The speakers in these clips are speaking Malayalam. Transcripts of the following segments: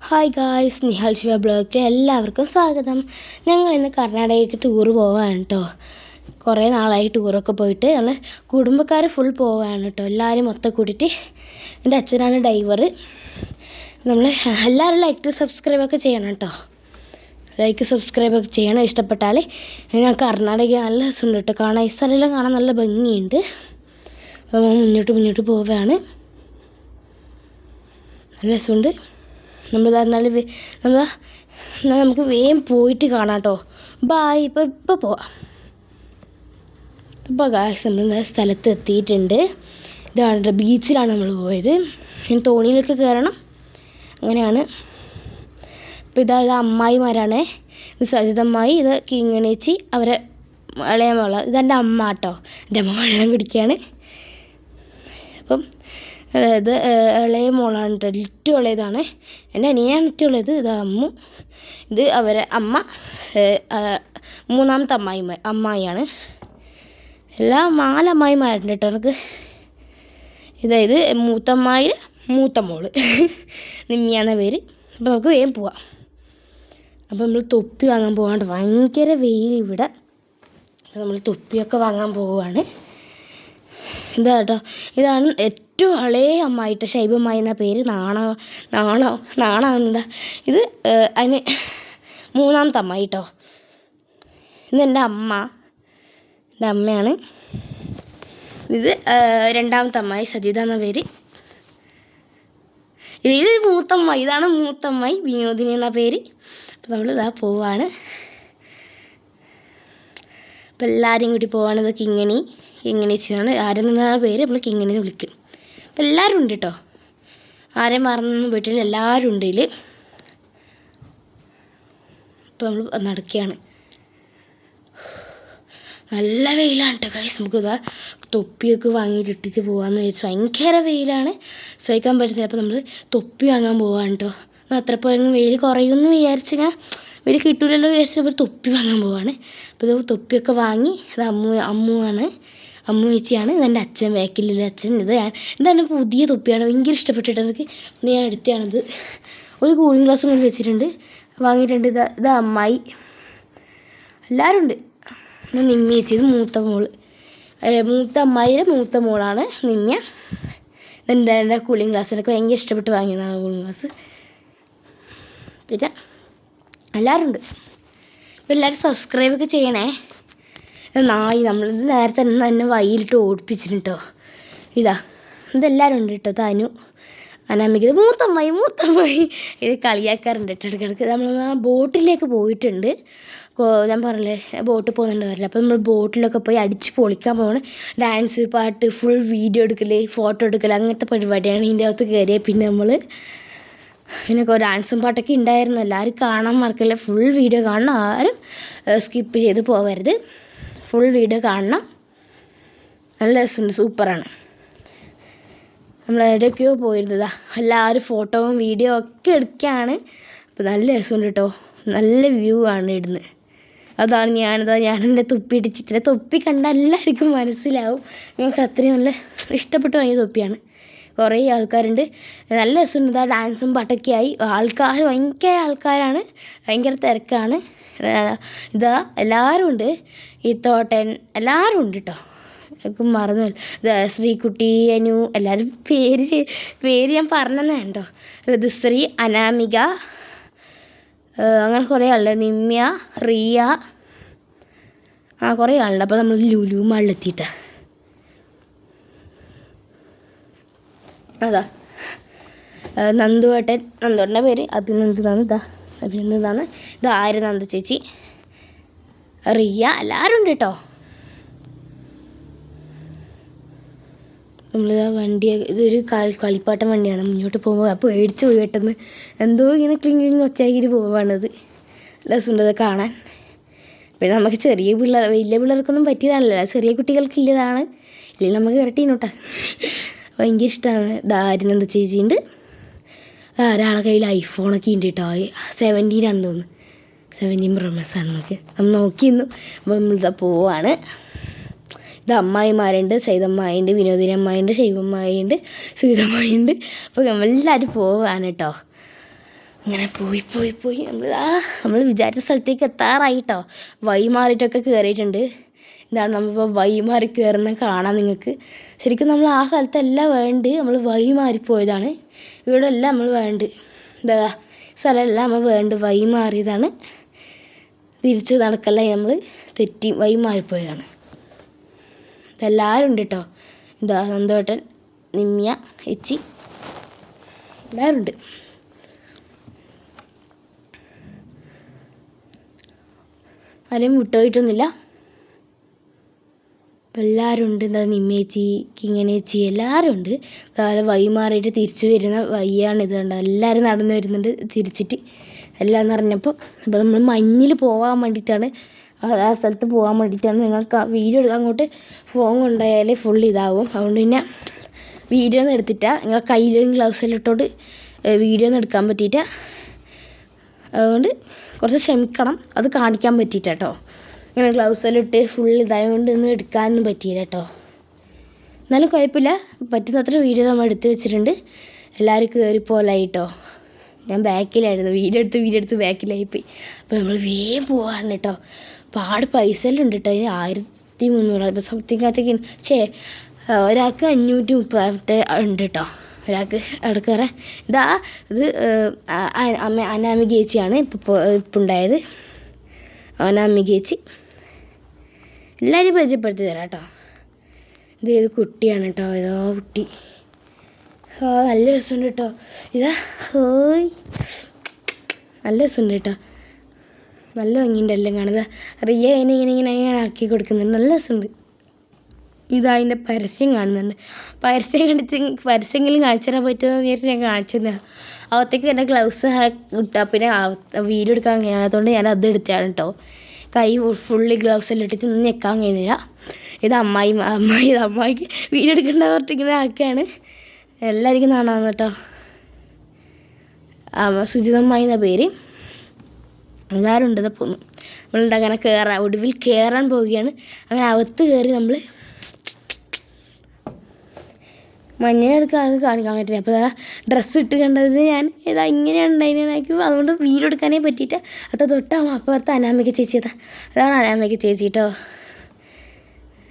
ഹായ് ഗായ്സ്, നിഹാൽ ശിവ ബ്ലോഗിൽ എല്ലാവർക്കും സ്വാഗതം. ഞങ്ങൾ ഇന്ന് കർണാടകയ്ക്ക് ടൂർ പോവാണ് കേട്ടോ. കുറേ നാളായി ടൂറൊക്കെ പോയിട്ട് ഞങ്ങൾ കുടുംബക്കാർ ഫുൾ പോവാണ് കേട്ടോ. എല്ലാവരും മൊത്തം കൂടിയിട്ട്. എൻ്റെ അച്ഛനാണ് ഡ്രൈവർ. നമ്മൾ എല്ലാവരും ലൈക്ക് സബ്സ്ക്രൈബൊക്കെ ചെയ്യണം കേട്ടോ. ലൈക്ക് സബ്സ്ക്രൈബൊക്കെ ചെയ്യണം. ഇഷ്ടപ്പെട്ടാൽ ഞാൻ കർണാടക നല്ല രസമുണ്ട് കേട്ടോ കാണാൻ. ഈ സ്ഥലമെല്ലാം കാണാൻ നല്ല ഭംഗിയുണ്ട്. അപ്പോൾ മുന്നോട്ട് പോവുകയാണ്. നല്ല രസമുണ്ട്. നമുക്ക് വേഗം പോയിട്ട് കാണാം കേട്ടോ. ബായ്. ഇപ്പോൾ പോവാം. ഇപ്പോൾ ഗായ്സ് നമ്മൾ സ്ഥലത്ത് എത്തിയിട്ടുണ്ട്. ഇതാണ് ബീച്ചിലാണ് നമ്മൾ പോയത്. ഞാൻ തോണിയിലൊക്കെ കയറണം. അങ്ങനെയാണ്. അപ്പോൾ ഇത് അമ്മായിമാരാണ്. ഇത് സജിതമ്മായി, ഇത് കിങ്ങണേച്ചി, അവരെ ഇളയ മോള. ഇതെൻ്റെ അമ്മ കേട്ടോ. എൻ്റെ അമ്മ വെള്ളം കുടിക്കുകയാണ്. അപ്പം ഇത് ഇളയ മോളാണ് കേട്ടോ. ഏറ്റവും ഇളയതാണ്. എൻ്റെ അനിയനാണ് ഏറ്റവും ഉള്ളത്. ഇത് അമ്മു. ഇത് അവരെ അമ്മ. മൂന്നാമത്തെ അമ്മായിയാണ്. എല്ലാം 4 അമ്മായിമാരുണ്ട് കേട്ടോ എനിക്ക്. ഇതായത് മൂത്ത മോള് നിമ്മിയാന്ന പേര്. അപ്പോൾ നമുക്ക് വേഗം പോവാം. അപ്പോൾ നമ്മൾ തൊപ്പി വാങ്ങാൻ പോകാണ്ട്. ഭയങ്കര വെയിൽ ഇവിടെ. അപ്പോൾ നമ്മൾ തൊപ്പിയൊക്കെ വാങ്ങാൻ പോവുകയാണ്. ഇതാ കേട്ടോ. ഇതാണ് ഏറ്റവും ഇളയ അമ്മായിട്ട് ഷൈബമ്മായി എന്ന പേര്. നാണാവുന്നതാ. ഇത് അതിന് 3ാമത്തെ അമ്മായി കേട്ടോ. ഇതെൻ്റെ അമ്മയാണ്. ഇത് 2ാമത്തെ അമ്മായി സജിത എന്ന പേര്. ഇത് മൂത്തമ്മായി. ഇതാണ് മൂത്തമ്മായി വിനോദിനി എന്ന പേര്. അപ്പോൾ നമ്മൾ ഇതാ പോവാണ്. അപ്പോൾ എല്ലാവരും കൂടി പോവാണ്. ഇത് കിങ്ങിണീച്ചിയാണ്. ആരെന്നാണ് പേര്. നമ്മൾ കിങ്ങിണി വിളിക്കും. അപ്പം എല്ലാവരും ഉണ്ട് കേട്ടോ. ആരെയും മറന്നൊന്നും പോയിട്ടില്ല. എല്ലാവരും ഉണ്ട് ഇതിൽ. ഇപ്പോൾ നമ്മൾ നടക്കുകയാണ്. നല്ല വെയിലാണ് കേട്ടോ ഗൈസ്. നമുക്കിതാ തൊപ്പിയൊക്കെ വാങ്ങിയിട്ടിട്ട് പോകാമെന്ന് വിചാരിച്ചു. ഭയങ്കര വെയിലാണ്, സഹിക്കാൻ പറ്റുന്നില്ല. അപ്പോൾ നമ്മൾ തൊപ്പി വാങ്ങാൻ പോവാണ് കേട്ടോ. അത്ര പോലെങ്കിൽ വെയിൽ കുറയുമെന്ന് വിചാരിച്ച് ഞാൻ വെയിൽ കിട്ടൂലല്ലോ വിചാരിച്ചപ്പോൾ തൊപ്പി വാങ്ങാൻ പോവാണ്. അപ്പോൾ ഇത് തൊപ്പിയൊക്കെ വാങ്ങി. ഇത് അമ്മുവാണ്. അമ്മു ചേച്ചിയാണ്. ഇതെൻ്റെ അച്ഛൻ, ബാക്കിലുള്ള അച്ഛൻ. ഇതാണ് പുതിയ തൊപ്പിയാണ്. ഭയങ്കര ഇഷ്ടപ്പെട്ടിട്ട് എനിക്ക്. ഞാൻ എടുത്തതാണിത്. ഒരു കൂളിംഗ് ഗ്ലാസും കൊണ്ട് വെച്ചിട്ടുണ്ട്, വാങ്ങിയിട്ടുണ്ട്. ഇത് അമ്മായി. എല്ലാവരും ഉണ്ട്. നിമ്മി ചേച്ചി. ഇത് മൂത്ത അമ്മായിയുടെ മൂത്ത മോളാണ് നിമ്മിയ. എൻ്റെ കൂളിംഗ് ഗ്ലാസ് എനിക്ക് ഭയങ്കര ഇഷ്ടപ്പെട്ട് വാങ്ങിയതാണ് കൂളിംഗ് ഗ്ലാസ്. പിന്നെ എല്ലാവരും ഉണ്ട്. അപ്പോൾ എല്ലാവരും സബ്സ്ക്രൈബൊക്കെ ചെയ്യണേ. നമ്മളിത് നേരത്തെ തന്നെ വയ്യിലിട്ട് ഓടിപ്പിച്ചിട്ടുണ്ട് കേട്ടോ. ഇതെല്ലാവരും ഉണ്ട് കേട്ടോ. തനു, അനാമിക. ഇത് മൂത്തമ്മായി. ഇത് കളിയാക്കാറുണ്ട് കേട്ടോ ഇടയ്ക്കിടയ്ക്ക്. നമ്മൾ ബോട്ടിലേക്ക് പോയിട്ടുണ്ട്. ഞാൻ പറഞ്ഞില്ലേ ബോട്ടിൽ പോകുന്നുണ്ട് വരില്ല. അപ്പോൾ നമ്മൾ ബോട്ടിലൊക്കെ പോയി അടിച്ച് പൊളിക്കാൻ പോകണം. ഡാൻസ്, പാട്ട്, ഫുൾ വീഡിയോ എടുക്കൽ, ഫോട്ടോ എടുക്കൽ, അങ്ങനത്തെ പരിപാടിയാണ് ഇതിൻ്റെ അകത്ത് കയറിയത്. പിന്നെ നമ്മൾ പിന്നെ ഡാൻസും പാട്ടൊക്കെ ഉണ്ടായിരുന്നു. എല്ലാവരും കാണാൻ മറക്കില്ല. ഫുൾ വീഡിയോ കാണണം. ആരും സ്കിപ്പ് ചെയ്ത് പോകരുത്. ഫുൾ വീഡിയോ കാണണം. നല്ല രസമുണ്ട്. സൂപ്പറാണ്. നമ്മൾ എവിടെയൊക്കെയോ പോയിരുന്നതാ. എല്ലാവരും ഫോട്ടോവും വീഡിയോ ഒക്കെ എടുക്കുകയാണ്. അപ്പോൾ നല്ല രസമുണ്ട് കേട്ടോ. നല്ല വ്യൂ ആണ് ഇടുന്നത്. അതാണ് ഞാനെൻ്റെ തൊപ്പി ഇടിച്ചിട്ടില്ല. തൊപ്പി കണ്ടാൽ എല്ലാവർക്കും മനസ്സിലാവും. ഞങ്ങൾക്ക് അത്രയും നല്ല ഇഷ്ടപ്പെട്ട് വാങ്ങിയ തൊപ്പിയാണ്. കുറേ ആൾക്കാരുണ്ട്. നല്ല രസമുണ്ട്. ഡാൻസും പാട്ടൊക്കെയായി. ഭയങ്കര ആൾക്കാരാണ്. ഭയങ്കര തിരക്കാണ്. എല്ലാവരും ഉണ്ട്. ഈ തോട്ടൻ എല്ലാവരും ഉണ്ട് കേട്ടോ. എനിക്ക് മറന്നു. ശ്രീകുട്ടി, അനു, എല്ലാവരും പേര് ഞാൻ പറഞ്ഞതന്നെ കേട്ടോ. ഋതുശ്രീ, അനാമിക, അങ്ങനെ കുറേ ആളുണ്ട്. നിമ്യ, റിയ, കുറേ ആളുണ്ട്. അപ്പോൾ നമ്മൾ ലുലു മാളിലെത്തിയിട്ടാ. നന്ദുവേട്ടൻ്റെ പേര് അഭിനന്ദനാണ്. ഇത് ആര്യനന്ദ ചേച്ചി, റിയ, എല്ലാവരും ഉണ്ട് കേട്ടോ. വണ്ടി ഇതൊരു കളിപ്പാട്ടം വണ്ടിയാണ്. മുന്നോട്ട് പോകുമ്പോൾ അപ്പോൾ പേടിച്ച് പോയി പെട്ടെന്ന്. എന്തോ ഇങ്ങനെ ക്ലിങ് ഒച്ചാക്കിയിട്ട് പോവാണത്. രസമുണ്ടത് കാണാൻ. പിന്നെ നമുക്ക് വലിയ പിള്ളേർക്കൊന്നും പറ്റിയതാണല്ലോ. ചെറിയ കുട്ടികൾക്കില്ലതാണ്. ഇല്ലെങ്കിൽ നമുക്ക് ഇരട്ടീനോട്ടാ. ഭയങ്കര ഇഷ്ടമാണ്. ആര്യനന്ദ ചേച്ചിയുണ്ട്. ഒരാളെ കയ്യിൽ ഐഫോണൊക്കെ ഉണ്ട് കേട്ടോ. 17 ആണെന്ന് തോന്നുന്നു. 17 Pro Max ആണെന്നൊക്കെ നമ്മൾ നോക്കിയിരുന്നു. അപ്പോൾ നമ്മളിതാ പോവാണ്. ഇത് അമ്മായിമാരുണ്ട്. സൈതമ്മായിണ്ട്, വിനോദിനി അമ്മായിണ്ട്, ശൈവമ്മായിണ്ട്, സുഗിതമ്മായിണ്ട്. അപ്പോൾ നമ്മളെല്ലാവരും പോവാണ് കേട്ടോ. ഇങ്ങനെ പോയി നമ്മൾ വിചാരിച്ച സ്ഥലത്തേക്ക് എത്താറായിട്ടോ. വഴി മാറിയിട്ടൊക്കെ കയറിയിട്ടുണ്ട്. എന്താണ് നമ്മളിപ്പോൾ വഴി മാറി കയറുന്ന കാണാം നിങ്ങൾക്ക്. ശരിക്കും നമ്മൾ ആ സ്ഥലത്തല്ല വേണ്ട, നമ്മൾ വഴി മാറിപ്പോയതാണ്. ഇവിടെ അല്ല നമ്മൾ വേണ്ട, എന്താ സ്ഥലമല്ല നമ്മൾ വേണ്ട, വഴി മാറിയതാണ്. തിരിച്ച് നടക്കല്ല, നമ്മൾ തെറ്റി വഴി മാറിപ്പോയതാണ്. ഇതെല്ലാവരും ഉണ്ട് കേട്ടോ. എന്താ സന്തോട്ടൻ, നിമ്യ, എച്ചി എല്ലാവരും ഉണ്ട്. ആരെയും വിട്ടുപോയിട്ടൊന്നുമില്ല. അപ്പം എല്ലാവരും ഉണ്ട്. എന്താ നിമ്മേച്ചി, കിങ്ങനേച്ചി എല്ലാവരും ഉണ്ട്. അതുപോലെ വഴി മാറിയിട്ട് തിരിച്ച് വരുന്ന വഴിയാണ് ഇത് കണ്ടോ. എല്ലാവരും നടന്ന് വരുന്നുണ്ട് തിരിച്ചിട്ട്. എല്ലാം നിറഞ്ഞപ്പോൾ ഇപ്പോൾ നമ്മൾ മഞ്ഞിൽ പോകാൻ വേണ്ടിയിട്ടാണ്, ആ സ്ഥലത്ത് പോകാൻ വേണ്ടിയിട്ടാണ്. നിങ്ങൾക്ക് വീഡിയോ എടുക്കാൻ അങ്ങോട്ട് ഫോൺ കൊണ്ടുപോയാൽ ഫുൾ ഇതാവും. അതുകൊണ്ട് പിന്നെ വീഡിയോ ഒന്നും എടുത്തിട്ടാണ്, നിങ്ങൾ കയ്യിലും ഗ്ലൗസെല്ലാം ഇട്ടോട്ട് വീഡിയോ ഒന്നും എടുക്കാൻ പറ്റിയിട്ട. അതുകൊണ്ട് കുറച്ച് ക്ഷമിക്കണം, അത് കാണിക്കാൻ പറ്റിയിട്ട കേട്ടോ. ഇങ്ങനെ ഗ്ലൗസെല്ലാം ഇട്ട് ഫുൾ ഇതായതുകൊണ്ട് ഒന്നും എടുക്കാനൊന്നും പറ്റിയില്ല കേട്ടോ. എന്നാലും കുഴപ്പമില്ല, പറ്റുന്നത്ര വീഡിയോ നമ്മൾ എടുത്ത് വെച്ചിട്ടുണ്ട്. എല്ലാവരും കയറിപ്പോലായിട്ടോ. ഞാൻ ബാക്കിലായിരുന്നു, വീഡിയോ എടുത്ത് ബാക്കിലായിപ്പോയി. അപ്പോൾ നമ്മൾ വേഗം പോവാണ് കേട്ടോ. പാട് പൈസ എല്ലാം ഉണ്ട് കേട്ടോ. അതിന് 1300 ഇപ്പോൾ സംതിങ് അതൊക്കെ ഒരാൾക്ക് 530 ഉണ്ട് കേട്ടോ. ഒരാൾക്ക് അവിടെ കയറാൻ. ഇത് അനാമിക ചേച്ചിയാണ് ഇപ്പോൾ ഉണ്ടായത്. അനാമിക ചേച്ചി എല്ലാവരും പരിചയപ്പെടുത്തി തരാം കേട്ടോ. ഇത് കുട്ടിയാണ് കേട്ടോ, ഏതോ കുട്ടി. നല്ല രസമുണ്ട് കേട്ടോ. ഹോയ് നല്ല രസമുണ്ട് കേട്ടോ. നല്ല ഭംഗിയുണ്ട് എല്ലാം കാണുന്നത്. റിയ ഇങ്ങനെ ആക്കി കൊടുക്കുന്നുണ്ട്, നല്ല രസമുണ്ട്. അതിൻ്റെ പരസ്യം കാണുന്നുണ്ട്. പരസ്യമെങ്കിലും കാണിച്ചു തരാൻ പറ്റുമെന്ന് വിചാരിച്ച് ഞാൻ കാണിച്ചു തന്നെയാണ്. അകത്തേക്ക് എൻ്റെ ഗ്ലൗസ് ഇട്ടാൽ പിന്നെ വീഡിയോ എടുക്കാൻ കഴിയാത്തതുകൊണ്ട് ഞാൻ അത് എടുത്തതാണ് കേട്ടോ. കൈ ഫുള്ളി ഗ്ലൗസ് എല്ലാം ഇട്ടിട്ട് ഞെക്കാൻ കഴിയുന്നില്ല. ഇത് അമ്മായിക്ക് വീഡിയോ എടുക്കേണ്ട പറഞ്ഞിങ്ങനെ ആക്കുകയാണ്. എല്ലാവർക്കും കാണാമെന്ന് കേട്ടോ. സുജിതമ്മായി എന്ന പേര്. എല്ലാവരും ഉണ്ട്. പോന്നു നമ്മളുണ്ട്. അങ്ങനെ ഒടുവിൽ കയറാൻ പോവുകയാണ്. അങ്ങനെ അകത്ത് കയറി നമ്മൾ മഞ്ഞയെടുക്കാൻ അത് കാണിക്കാൻ പറ്റില്ല. അപ്പോൾ ഡ്രസ്സ് ഇട്ട് കണ്ടത് ഞാൻ ഇങ്ങനെയാണ് ഉണ്ടായിരിക്കും. അതുകൊണ്ട് വീഡിയോ എടുക്കാനേ പറ്റിയിട്ട് അത് തൊട്ടാകുമ്പോൾ അപ്പുറത്ത് അനാമിക ചേച്ചി. അതാണ് അനാമിക ചേച്ചി കേട്ടോ.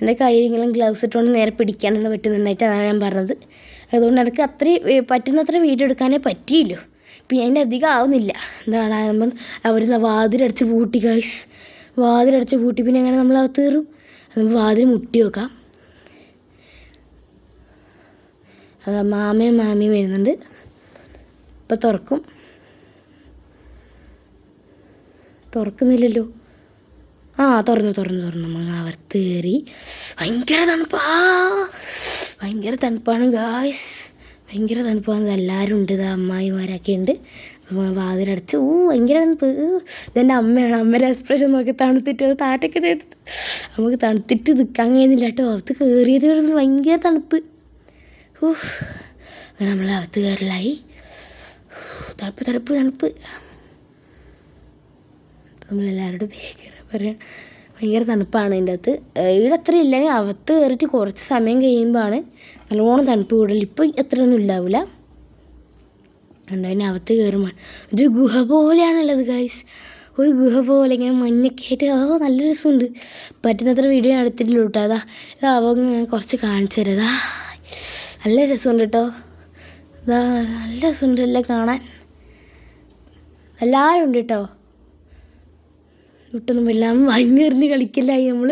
എൻ്റെ കയ്യിലെങ്കിലും ഗ്ലൗസ് ഇട്ടുകൊണ്ട് നേരെ പിടിക്കാനൊന്നും പറ്റുന്നുണ്ടായിട്ട് അതാണ് ഞാൻ പറഞ്ഞത്. അതുകൊണ്ട് എനിക്ക് പറ്റുന്നത്ര വീഡിയോ എടുക്കാനേ പറ്റിയില്ലോ. പിന്നെ അതിൻ്റെ അധികം ആവുന്നില്ല. എന്താണ് അവർ വാതിലടച്ച് പൂട്ടി ഗൈസ്. വാതിലടച്ച് പൂട്ടി പിന്നെ എങ്ങനെ നമ്മൾ അകത്ത് കയറും? അത് വാതിൽ മുട്ടി വെക്കാം. അത് മാമയും വരുന്നുണ്ട്. ഇപ്പം തുറക്കുന്നില്ലല്ലോ. തുറന്നു നമ്മൾ അകത്ത് കയറി. ഭയങ്കര തണുപ്പാണ് ഗായ്സ്, ഭയങ്കര തണുപ്പാണ്. എല്ലാവരും ഉണ്ട്. അമ്മായിമാരൊക്കെ ഉണ്ട്. വാതിലടച്ച് ഭയങ്കര തണുപ്പ്. ഇതെൻ്റെ അമ്മയാണ്. അമ്മയുടെ എക്സ്പ്രഷൻ നോക്കി തണുത്തിട്ട് താറ്റൊക്കെ ചെയ്തിട്ട് നമുക്ക് തണുത്തിട്ട് നിൽക്കാൻ കഴിയുന്നില്ല കേട്ടോ. അകത്ത് കയറിയത് ഭയങ്കര തണുപ്പ്. നമ്മൾ അകത്ത് കയറലായി. തണുപ്പ് നമ്മളെല്ലാവരോടും പറയാം. ഭയങ്കര തണുപ്പാണ് ഇതിൻ്റെ അകത്ത്. ഇവിടെ അത്ര ഇല്ലെങ്കിൽ അകത്ത് കയറിയിട്ട് കുറച്ച് സമയം കഴിയുമ്പോഴാണ് നല്ലോണം തണുപ്പ് കൂടുതൽ. ഇപ്പോൾ അത്രയൊന്നും ഉണ്ടാവില്ല. അതിന് അകത്ത് കയറുമ്പോൾ ഒരു ഗുഹ പോലെയാണുള്ളത് ഗൈസ്. ഒരു ഗുഹ പോലെ ഇങ്ങനെ മഞ്ഞൊക്കെ ആയിട്ട് നല്ല രസമുണ്ട്. പറ്റുന്നത്ര വീഡിയോ ഞാൻ എടുത്തിട്ടില്ല കേട്ടോ. അവ കുറച്ച് കാണിച്ചു തരാം. നല്ല രസമുണ്ട് കേട്ടോ. നല്ല രസമുണ്ട് എല്ലാം കാണാൻ. എല്ലാവരും ഉണ്ട് കേട്ടോ. വിട്ടൊന്നും എല്ലാം മഞ്ഞെറിഞ്ഞ് കളിക്കലായി നമ്മൾ.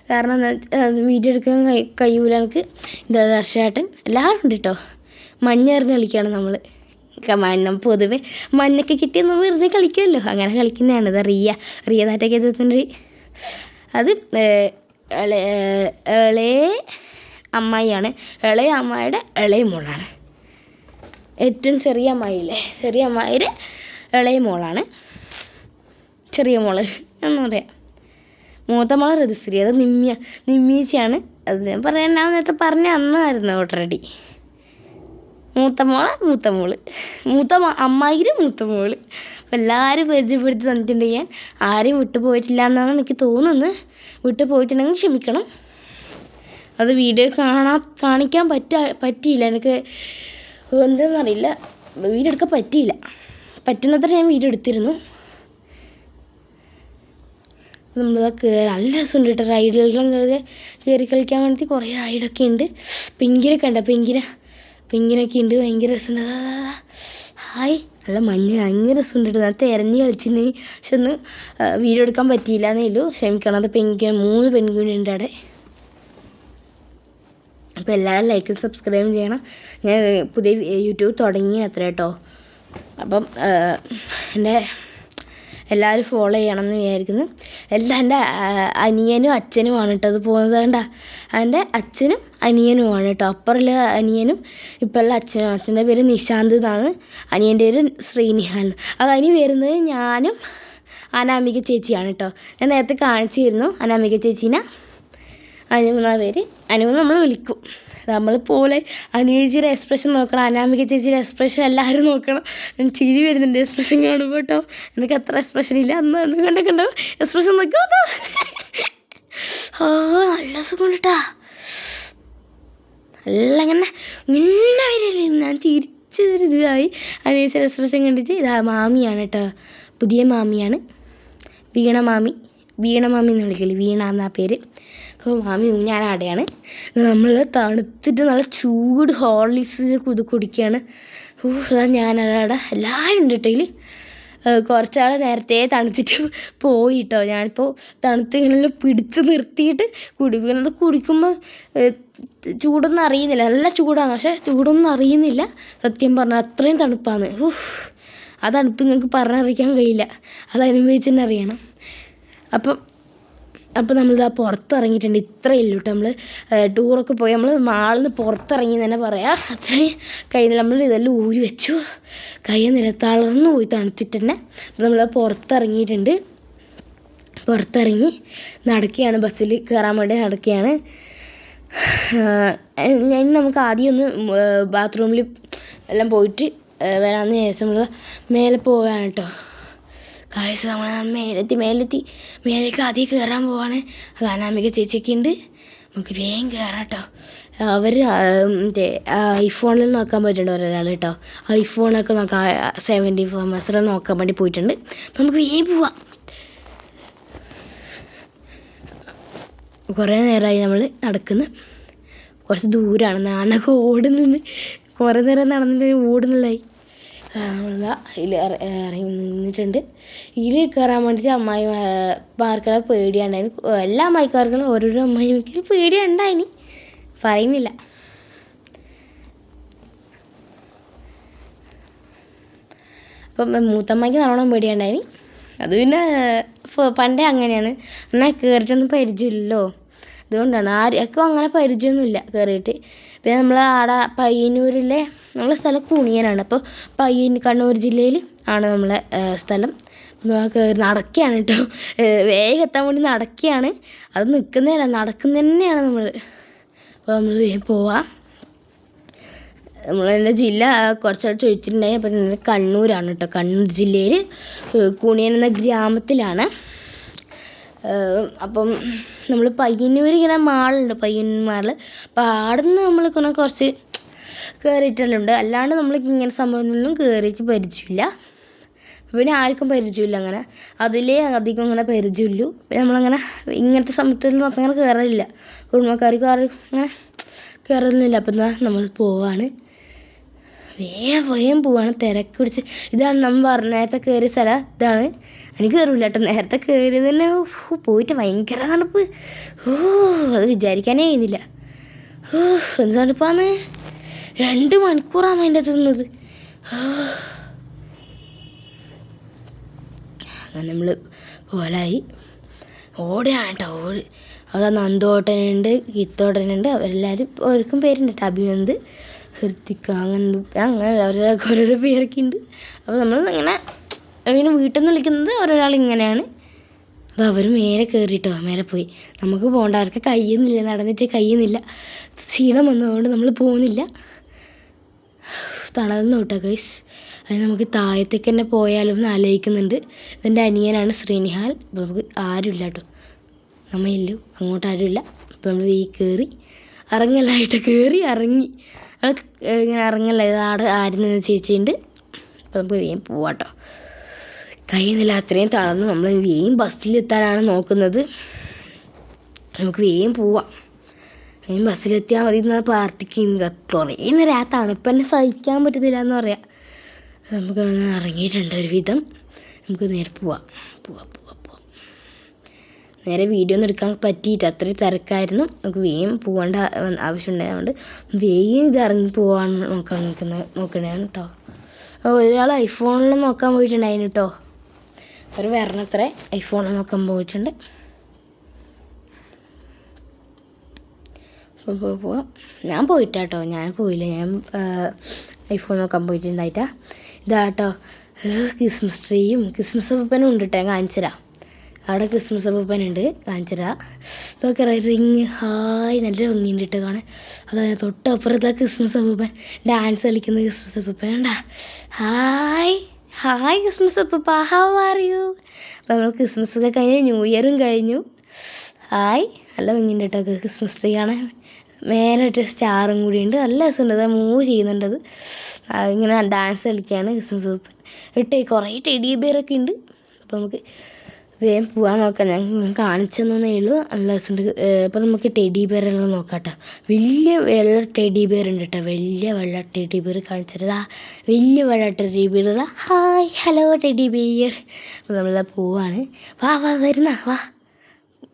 കാരണം വീഡിയോ എടുക്കാൻ കഴിയൂല എനിക്ക്. ദർശേട്ടൻ എല്ലാവരും ഉണ്ട് കേട്ടോ. മഞ്ഞെറിഞ്ഞ് കളിക്കുകയാണ് നമ്മൾ. പൊതുവെ മഞ്ഞൊക്കെ കിട്ടിയ നമ്മൾ വെറുതെ കളിക്കുമല്ലോ, അങ്ങനെ കളിക്കുന്നതാണ്. ഇത് റിയ നാട്ടൊക്കെ എത്തുന്നുണ്ട്. അത് ഇളയ അമ്മായിയാണ്. ഇളയ അമ്മായിയുടെ ഇളയ മോളാണ്. ഏറ്റവും ചെറിയ അമ്മായിയുടെ ഇളയ മോളാണ്. ചെറിയ മോള് എന്ന് പറയാം. മൂത്ത മോള് ഋതുശ്രീ. അത് നിമ്മീച്ചയാണ്. അത് ഞാൻ നേരത്തെ പറഞ്ഞ അന്നായിരുന്നു ഓൾറെഡി. മൂത്ത അമ്മായിയുടെ മൂത്ത മോള്. അപ്പം എല്ലാവരും പരിചയപ്പെടുത്തി തന്നിട്ടുണ്ട്. ഞാൻ ആരെയും വിട്ടു പോയിട്ടില്ല എന്നാണ് എനിക്ക് തോന്നുന്നത്. വിട്ടു പോയിട്ടുണ്ടെങ്കിൽ ക്ഷമിക്കണം. അത് വീഡിയോ കാണിക്കാൻ പറ്റിയില്ല. എനിക്ക് എന്താണെന്നറിയില്ല, വീഡിയോ എടുക്കാൻ പറ്റിയില്ല. പറ്റുന്നത്ര ഞാൻ വീഡിയോ എടുത്തിരുന്നു. നമ്മളത് നല്ല രസമുണ്ട് കേട്ടോ. റൈഡിലെല്ലാം കയറി കളിക്കാൻ വേണ്ടി കുറേ റൈഡൊക്കെ ഉണ്ട്. പെങ്കിനൊക്കെ ഉണ്ട്, പെങ്കിനൊക്കെ ഉണ്ട്, ഭയങ്കര രസമുണ്ട്. ഹായ്, നല്ല മഞ്ഞ്, ഭയങ്കര രസമുണ്ട് കേട്ടോ. ഞാൻ തിരഞ്ഞ് കളിച്ചിട്ടുണ്ടെങ്കിൽ പക്ഷെ ഒന്ന് വീഡിയോ എടുക്കാൻ പറ്റിയില്ല എന്നേ ഉള്ളൂ, ക്ഷമിക്കണം. അത് 3 പെൻഗ്വിനുണ്ട് അവിടെ. അപ്പോൾ എല്ലാവരും ലൈക്കും സബ്സ്ക്രൈബും ചെയ്യണം. ഞാൻ പുതിയ യൂട്യൂബ് തുടങ്ങി അത്ര കേട്ടോ. അപ്പം എൻ്റെ എല്ലാവരും ഫോളോ ചെയ്യണം എന്ന് വിചാരിക്കുന്നു. എൻ്റെ അനിയനും അച്ഛനുമാണ് കേട്ടോ അത് പോകുന്നത്. കണ്ട, എൻ്റെ അച്ഛനും അനിയനുമാണ് കേട്ടോ. അപ്പുറമുള്ള അനിയനും ഇപ്പോഴുള്ള അച്ഛനും. അച്ഛൻ്റെ പേര് നിശാന്ത് എന്നാണ്, അനിയൻ്റെ പേര് ശ്രീനിഹാൽ. അത് അനി വരുന്നത് ഞാനും അനാമിക ചേച്ചിയാണ് കേട്ടോ. ഞാൻ നേരത്തെ കാണിച്ചിരുന്നു അനാമിക ചേച്ചീനെ. അനു എന്നാ പേര്. അനു നമ്മൾ വിളിക്കും. നമ്മളെപ്പോലെ അനുചേച്ചിയുടെ എക്സ്പ്രഷൻ നോക്കണം, അനാമിക ചേച്ചിയുടെ എക്സ്പ്രഷൻ എല്ലാവരും നോക്കണം. ചിരി വരുന്നുണ്ട് എക്സ്പ്രഷൻ കാണുമ്പോൾ കേട്ടോ. എനിക്ക് അത്ര എക്സ്പ്രഷൻ ഇല്ല. അന്ന് കണ്ടോ എക്സ്പ്രഷൻ നോക്കോ. നല്ല സുഖം കേട്ടാ. നല്ല അങ്ങനെ വരില്ലേ. ഞാൻ ചിരിച്ചൊരിതായി അനുചേച്ചിയുടെ എക്സ്പ്രഷൻ കണ്ടിട്ട്. ഇതാ മാമിയാണ് കേട്ടോ, പുതിയ മാമിയാണ്, വീണ മാമി എന്ന് വിളിക്കില്ല, വീണ എന്നാ പേര്. അപ്പോൾ മാമി ഊഞ്ഞാലാടെയാണ്. നമ്മൾ തണുത്തിട്ട് നല്ല ചൂട് ഹോർലിക്സ് കുടിക്കുകയാണ്. അതാ ഞാനവിടെ എല്ലാവരും ഉണ്ട് കേട്ടോ. കുറച്ചാൾ നേരത്തെ തണുത്തിട്ട് പോയിട്ടോ. ഞാനിപ്പോൾ തണുത്ത് ഇങ്ങനെ പിടിച്ച് നിർത്തിയിട്ട് കുടിക്കുന്നത്. കുടിക്കുമ്പോൾ ചൂടൊന്നും അറിയുന്നില്ല, നല്ല ചൂടാണ്. പക്ഷേ ചൂടൊന്നും അറിയുന്നില്ല സത്യം പറഞ്ഞാൽ, അത്രയും തണുപ്പാണ്. ആ തണുപ്പ് നിങ്ങൾക്ക് പറഞ്ഞറിയിക്കാൻ കഴിയില്ല, അത് അനുഭവിച്ച് തന്നെ അറിയണം. അപ്പം നമ്മളിതാ പുറത്തിറങ്ങിയിട്ടുണ്ട്. ഇത്രയേ ഉള്ളൂ കേട്ടോ. നമ്മൾ ടൂറൊക്കെ പോയി നമ്മൾ മാളിൽ നിന്ന് പുറത്തിറങ്ങി തന്നെ പറയാം. അത്രയും കയ്യിൽ നമ്മൾ ഇതെല്ലാം ഊരി വെച്ചു, കൈ നിലത്തളർന്ന് പോയി തണുത്തിട്ട് തന്നെ. അപ്പം നമ്മൾ പുറത്തിറങ്ങിയിട്ടുണ്ട്. പുറത്തിറങ്ങി നടക്കുകയാണ്, ബസ്സിൽ കയറാൻ വേണ്ടി നടക്കുകയാണ്. നമുക്ക് ആദ്യം ഒന്ന് ബാത്റൂമിൽ എല്ലാം പോയിട്ട് വരാമെന്ന് വിചാരിച്ചു. നമ്മൾ മേലെ പോവുകയാണ് കേട്ടോ. കാഴ്ച നമ്മൾ മേലേക്ക് ആദ്യം കയറാൻ പോവാണ്. അത് അനാമിക ചേച്ചിയൊക്കെ ഉണ്ട്. നമുക്ക് വേഗം കയറാം കേട്ടോ. അവർ മറ്റേ ഐഫോണിൽ നോക്കാൻ പോയിട്ടുണ്ട് ഒരാൾ കേട്ടോ. ഐഫോണൊക്കെ നോക്കാം, 74 നോക്കാൻ വേണ്ടി പോയിട്ടുണ്ട്. അപ്പം നമുക്ക് വേഗം പോവാം. കുറേ നേരമായി നമ്മൾ നടക്കുന്നു. കുറച്ച് ദൂരമാണ്. ഞാനൊക്കെ ഓടുന്നുണ്ട്, കുറേ നേരം നടന്നിട്ട് ഓടുന്നില്ലായി. നമ്മളിതാ ഇതിൽ ഇറങ്ങി നിന്നിട്ടുണ്ട്. ഇതിൽ കയറാൻ വേണ്ടിയിട്ട് അമ്മായിമാർക്കെല്ലാം പേടിയുണ്ടായിരുന്നു. എല്ലാ അമ്മായിക്കാർക്കും ഓരോരോ അമ്മായിമാർക്ക് പേടിയുണ്ടായിനി, പറയുന്നില്ല. അപ്പം മൂത്തമ്മയ്ക്ക് നല്ലോണം പേടിയുണ്ടായിനി. അത് പിന്നെ പണ്ടേ അങ്ങനെയാണ്. എന്നാൽ കയറിയിട്ടൊന്നും പരിചയമില്ലല്ലോ, അതുകൊണ്ടാണ്. ആർക്കും അങ്ങനെ പരിചയമൊന്നുമില്ല കയറിയിട്ട്. പിന്നെ നമ്മൾ ആടെ പയ്യന്നൂരിലെ നമ്മളെ സ്ഥലം കുണിയനാണ്. അപ്പോൾ കണ്ണൂർ ജില്ലയിൽ ആണ് നമ്മളെ സ്ഥലം. നടക്കുകയാണ് കേട്ടോ, വേഗം എത്താൻ വേണ്ടി നടക്കുകയാണ്. അത് നിൽക്കുന്നതല്ല, നടക്കുന്ന തന്നെയാണ് നമ്മൾ. അപ്പോൾ നമ്മൾ വേഗം പോവാം. നമ്മളെൻ്റെ ജില്ല കുറച്ചാൾ ചോദിച്ചിട്ടുണ്ടായി. അപ്പം കണ്ണൂരാണ് കേട്ടോ. കണ്ണൂർ ജില്ലയിൽ കുണിയൻ എന്ന ഗ്രാമത്തിലാണ്. അപ്പം നമ്മൾ പയ്യന്നൂർ ഇങ്ങനെ മാളുണ്ട്, പയ്യന്നൂർ മാൾ. അപ്പോൾ അവിടെ നിന്ന് നമ്മൾ കുറച്ച് കയറിയിട്ടെല്ലാം ഉണ്ട്. അല്ലാണ്ട് നമ്മൾക്ക് ഇങ്ങനെ സംഭവങ്ങളൊന്നും കയറിയിട്ട് പരിചയമില്ല. പിന്നെ ആർക്കും പരിചയമില്ല അങ്ങനെ, അതിലേ അധികം അങ്ങനെ പരിചയമില്ലു. പിന്നെ നമ്മളങ്ങനെ ഇങ്ങനത്തെ സമയത്തൊന്നും അങ്ങനെ കയറില്ല, കുടുംബക്കാർക്ക് ആരും അങ്ങനെ കയറുന്നില്ല. അപ്പം എന്താ നമ്മൾ പോവാണ്, വേഗം പോവാണ്. തിരക്ക് പിടിച്ച് ഇതാണ് നമ്മൾ നേരത്തെ കയറിയ സ്ഥലം. ഇതാണ്. എനിക്ക് കയറില്ല കേട്ടോ, നേരത്തെ കയറിയത് തന്നെ. പോയിട്ട് ഭയങ്കര തണുപ്പ്. അത് വിചാരിക്കാനേ കഴിയുന്നില്ല. എന്ത് തണുപ്പാന്ന്. 2 മണിക്കൂറാണ് അതിൻ്റെ അകത്ത് നിന്നത്. അങ്ങനെ നമ്മൾ പോലായി ഓടുകയാണ് കേട്ടോ. അതാ നന്ദോട്ടനുണ്ട്, ഗീത്തോട്ടനുണ്ട്, അവരെല്ലാവരും ഓരോർക്കും പേരുണ്ട് കേട്ടോ. അഭിനന്ദ്, ഹൃത്തിക്, അങ്ങനെ ഓരോരോ പേരൊക്കെ ഉണ്ട്. അപ്പോൾ നമ്മൾ ഇങ്ങനെ വീട്ടിൽ നിന്ന് വിളിക്കുന്നത് ഓരോരാൾ ഇങ്ങനെയാണ്. അത് അവർ മേലെ കയറിയിട്ടോ, മേലെ പോയി. നമുക്ക് പോകേണ്ട, അവർക്ക് കഴിയുന്നില്ല, നടന്നിട്ട് കഴിയുന്നില്ല. ക്ഷീണം വന്നതുകൊണ്ട് നമ്മൾ പോകുന്നില്ല. തണുന്നു കേട്ടോ ഗൈസ്. അത് നമുക്ക് താഴത്തേക്ക് തന്നെ പോയാലും എന്ന് ആലോചിക്കുന്നുണ്ട്. ഇതെൻ്റെ അനിയനാണ് ശ്രീനിഹാൽ. അപ്പോൾ നമുക്ക് ആരുമില്ല കേട്ടോ, നമ്മയില്ലോ, അങ്ങോട്ട് ആരുമില്ല. അപ്പോൾ നമ്മൾ കയറി ഇറങ്ങലായിട്ട് ഇറങ്ങി. ഇങ്ങനെ ഇറങ്ങലായത് ആടെ ആരും ചേച്ചിയുണ്ട്. അപ്പോൾ നമുക്ക് വേഗം പോവാം കേട്ടോ. കഴിയുന്നില്ല, അത്രയും തളർന്ന് നമ്മൾ വേഗം ബസ്സിലെത്താനാണ് നോക്കുന്നത്. നമുക്ക് വേഗം പോവാം, വേഗം ബസ്സിലെത്തിയാൽ മതി എന്നാൽ പ്രാർത്ഥിക്കുന്നത്. കുറേ നേരം ആ തണുപ്പ് തന്നെ സഹിക്കാൻ പറ്റുന്നില്ല എന്ന് പറയാം. നമുക്ക് ഇറങ്ങിയിട്ടുണ്ട് ഒരു വിധം. നമുക്ക് നേരെ പോവാം. നേരെ വീഡിയോ ഒന്നും എടുക്കാൻ പറ്റിയിട്ട് അത്രയും തിരക്കായിരുന്നു. നമുക്ക് വേഗം പോകേണ്ട ആവശ്യം ഉണ്ടായതുകൊണ്ട് വേഗം ഇത് ഇറങ്ങി പോകാൻ നോക്കണേണ് കേട്ടോ. ഒരാൾ ഐഫോണിൽ നോക്കാൻ പോയിട്ടുണ്ടായിരുന്നു കേട്ടോ. ഒരു വരണത്ര ഐഫോണിൽ നോക്കാൻ പോയിട്ടുണ്ട്. പോവാം. ഞാൻ പോയിട്ടാട്ടോ, ഞാൻ പോയില്ല, ഞാൻ ഐഫോൺ നോക്കാൻ പോയിട്ടുണ്ടായിട്ടാ. ഇതാട്ടോ ക്രിസ്മസ് ട്രീയും ക്രിസ്മസ് അപ്പൂപ്പനും ഉണ്ട് കേട്ടോ. ഞാൻ കാണിച്ചു തരാം. അവിടെ ക്രിസ്മസ് അപ്പൂപ്പനുണ്ട്, കാണിച്ചു തരാം. ഇതൊക്കെ റിങ് ഹായ് നല്ല ഭംഗിയുണ്ട് കേട്ടോ കാണാൻ. അതായത് തൊട്ടപ്പുറത്താ ക്രിസ്മസ് അപ്പൂപ്പൻ ഡാൻസ് കളിക്കുന്ന ക്രിസ്മസ് അപ്പൂപ്പൻ ഉണ്ടാ. ഹായ് ക്രിസ്മസ് അപ്പൂപ്പ, ഹൗ ആർ യു? അപ്പോൾ നമ്മൾ ക്രിസ്മസ് ഒക്കെ കഴിഞ്ഞ് ന്യൂ ഇയറും കഴിഞ്ഞു. ഹായ്, നല്ല ഭംഗിയുണ്ട് കേട്ടോ ക്രിസ്മസ് ട്രീ കാണാൻ. മേലെ ഇട്ട് സ്റ്റാറും കൂടിയുണ്ട്, നല്ല രസമുണ്ട്. അത് മൂവ് ചെയ്യുന്നുണ്ടത്, ഇങ്ങനെ ഡാൻസ് കളിക്കുകയാണ് ക്രിസ്മസ് അപ്പൂപ്പൻ. കുറേ ടെഡി ബിയറൊക്കെ ഉണ്ട്. അപ്പോൾ നമുക്ക് വേഗം പോകാൻ നോക്കാം. ഞാൻ കാണിച്ചു തന്നേ ഉള്ളൂ, നല്ല രസമുണ്ട്. അപ്പോൾ നമുക്ക് ടെഡി ബിയറെല്ലാം നോക്കാം കേട്ടോ. വലിയ വെള്ള ടെഡി ബിയർ ഉണ്ട് കേട്ടോ, വലിയ വെള്ള ടെഡി ബിയർ കാണിച്ചിട്ടാ. വലിയ വെള്ള teddy bear. Hi hello teddy bear. അപ്പോൾ നമ്മളിതാ പോവാണ്. വാ വരുന്ന വാ.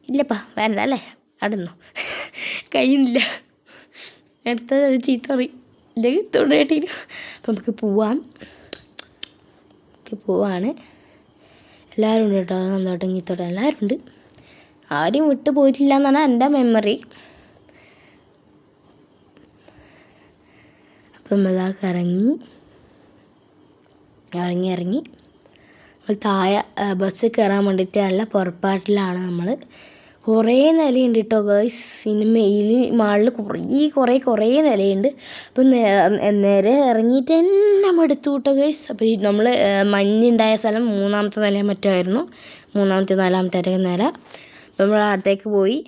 ഇല്ലപ്പാ വേണ്ട അല്ലേ, അടന്നു കഴിയുന്നില്ല, അടുത്ത ചീത്ത പറയും ഇല്ലെങ്കിൽ തൊണ്ടേട്ടിന്. അപ്പം നമുക്ക് പോവാണ്. എല്ലാവരും ഉണ്ട് കേട്ടോ, നന്നോട്ടം ഗീത്തോട്ടം എല്ലാവരും ഉണ്ട്. ആരും വിട്ട് പോയിട്ടില്ല എന്നാണ് എൻ്റെ മെമ്മറി. അപ്പം അതൊക്കെ ഇറങ്ങി നമ്മൾ താഴെ ബസ് കയറാൻ വേണ്ടിയിട്ടുള്ള പുറപ്പാട്ടിലാണ് നമ്മൾ. കുറേ നിലയുണ്ട് കേട്ടോ ഗൈസ്. സിനിമയിൽ മാളിൽ കുറേ നിലയുണ്ട്. അപ്പം നേരെ ഇറങ്ങിയിട്ട് തന്നെ മടുത്തു കേട്ടോ ഗൈസ്. അപ്പോൾ നമ്മൾ മഞ്ഞുണ്ടായ സ്ഥലം 3ാമത്തെ നിലയും മറ്റായിരുന്നു, 3ാമത്തെ 4ാമത്തെ നില. അപ്പം നമ്മൾ അടുത്തേക്ക് പോയി.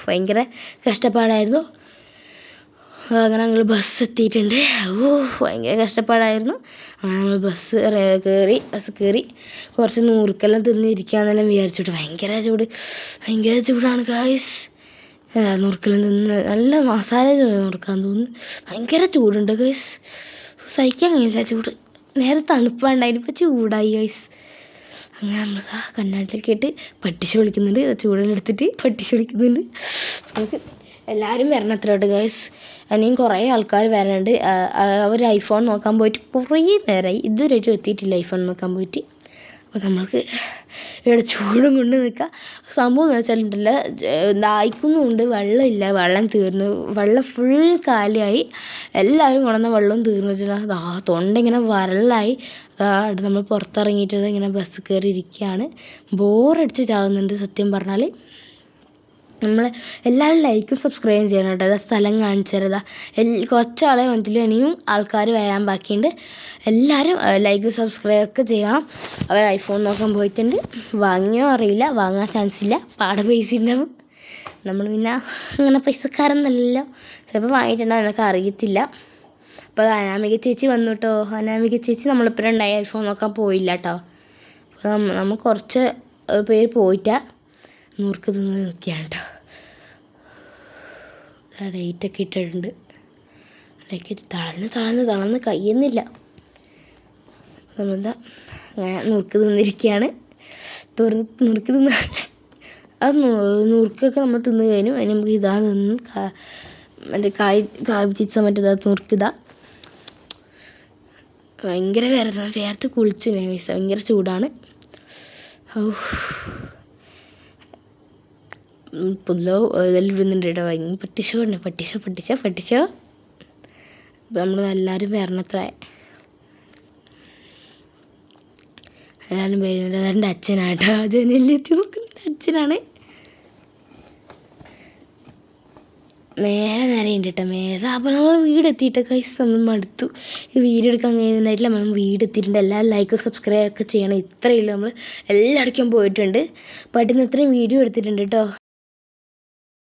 ഭയങ്കര കഷ്ടപ്പാടായിരുന്നു. അങ്ങനെ ഞങ്ങൾ ബസ് എത്തിയിട്ടുണ്ട്. ഭയങ്കര കഷ്ടപ്പാടായിരുന്നു. നമ്മൾ ബസ് കയറി കുറച്ച് നൂറുക്കെല്ലാം തിന്നിരിക്കാന്നെല്ലാം വിചാരിച്ചിട്ട്. ഭയങ്കര ചൂടാണ് ഗായ്സ്. നൂറുക്കെല്ലാം തിന്ന് നല്ല മസാല നുറുക്കാൻ തോന്നുന്നു. ഭയങ്കര ചൂടുണ്ട് ഗൈസ്, സഹിക്കാൻ കഴിയില്ല ചൂട്. നേരെ തണുപ്പാണ്ടായിരുന്നു, ഇപ്പോൾ ചൂടായി ഗൈസ്. അങ്ങനെ നമ്മളതാ കണ്ണാട്ടിലൊക്കെ ഇട്ട് പട്ടിശ വിളിക്കുന്നുണ്ട്. ചൂടിലെടുത്തിട്ട് പട്ടിശ വിളിക്കുന്നുണ്ട്. നമുക്ക് എല്ലാവരും വരണത്രോട്ട് ഗൈസ്. ഇനിയും കുറേ ആൾക്കാർ വരാനുണ്ട്. അവർ ഐഫോൺ നോക്കാൻ പോയിട്ട് കുറേ നേരമായി, ഇതുവരെയായിട്ടും എത്തിയിട്ടില്ല ഐഫോൺ നോക്കാൻ പോയിട്ട്. അപ്പോൾ നമ്മൾക്ക് ഇവിടെ ചൂടും കൊണ്ട് നിൽക്കാം. സംഭവം എന്ന് വെച്ചാലുണ്ടല്ലോ, ദാഹിക്കുന്നുമുണ്ട്, വെള്ളമില്ല, വെള്ളം തീർന്നു, വെള്ളം ഫുൾ കാലിയായി. എല്ലാവരും കൊണ്ടുവന്ന വെള്ളവും തീർന്നിട്ടില്ല. തൊണ്ട ഇങ്ങനെ വരളായി. നമ്മൾ പുറത്തിറങ്ങിയിട്ട് ഇങ്ങനെ ബസ് കയറി ഇരിക്കുകയാണ്. ബോറടിച്ച് ചാവുന്നുണ്ട് സത്യം പറഞ്ഞാൽ. നമ്മൾ എല്ലാവരും ലൈക്കും സബ്സ്ക്രൈബും ചെയ്യണം കേട്ടോ. സ്ഥലം കാണിച്ചു തരാം. കുറച്ചാളെ വന്നിട്ടില്ല, ഇനിയും ആൾക്കാർ വരാൻ ബാക്കിയുണ്ട്. എല്ലാവരും ലൈക്കും സബ്സ്ക്രൈബൊക്കെ ചെയ്യണം. അവർ ഐഫോൺ നോക്കാൻ പോയിട്ടുണ്ട്. വാങ്ങിയോ അറിയില്ല, വാങ്ങാൻ ചാൻസ് ഇല്ല, പാടെ പൈസ ഉണ്ടാവും. നമ്മൾ പിന്നെ അങ്ങനെ പൈസക്കാരൊന്നല്ലല്ലോ, ചിലപ്പോൾ വാങ്ങിയിട്ടുണ്ടാവും, എന്നൊക്കെ അറിയത്തില്ല. അപ്പോൾ അത് അനാമിക ചേച്ചി വന്നു കേട്ടോ. അനാമിക ചേച്ചി നമ്മളിപ്പോൾ ഉണ്ടായി ഐഫോൺ നോക്കാൻ പോയില്ല കേട്ടോ. അപ്പോൾ നമ്മൾ കുറച്ച് പേര് പോയിട്ടാ നൂർക്ക് തിന്ന് നിൽക്കുകയാണ് കേട്ടോ. ഡേറ്റൊക്കെ ഇട്ടിട്ടുണ്ട്. ഡേറ്റ് തളർന്ന് കഴിയുന്നില്ല. നമ്മളെന്താ നുറുക്ക് തിന്നിരിക്കുകയാണ്. നുറുക്ക് തിന്ന് അത് നുറുക്കൊക്കെ നമ്മൾ തിന്ന് കഴിഞ്ഞു. അതിന് നമുക്ക് ഇതാ നിന്ന് മറ്റേ കായ് ചിച്ച മറ്റേതാ നുറുക്കിതാ. ഭയങ്കര വേർത്ത് കുളിച്ചു ഞാൻ. ഭയങ്കര ചൂടാണ്. പുല്ലോ ഇതെല്ലാം ഇടുന്നുണ്ട് കേട്ടോ. പട്ടിഷോ നമ്മൾ എല്ലാവരും വരണത്ര. എല്ലാവരും വരുന്നുണ്ട്. അതെൻ്റെ അച്ഛനാട്ടോ. ജനലിലെത്തി നോക്കുന്ന അച്ഛനാണ്. നേരെ ഉണ്ട് കേട്ടോ മേലെ. അപ്പോൾ നമ്മൾ വീടെത്തിയിട്ട് കൈസ് നമ്മൾ മടുത്തു. ഈ വീഡിയോ എടുക്കാൻ കഴിയുന്നുണ്ടായിട്ടില്ല. നമ്മൾ വീടെത്തിയിട്ടുണ്ട്. എല്ലാവരും ലൈക്കും സബ്സ്ക്രൈബ് ഒക്കെ ചെയ്യണം. ഇത്രയില്ല, നമ്മൾ എല്ലായിടയ്ക്കും പോയിട്ടുണ്ട്. പറ്റുന്ന ഇത്രയും വീഡിയോ എടുത്തിട്ടുണ്ട് കേട്ടോ.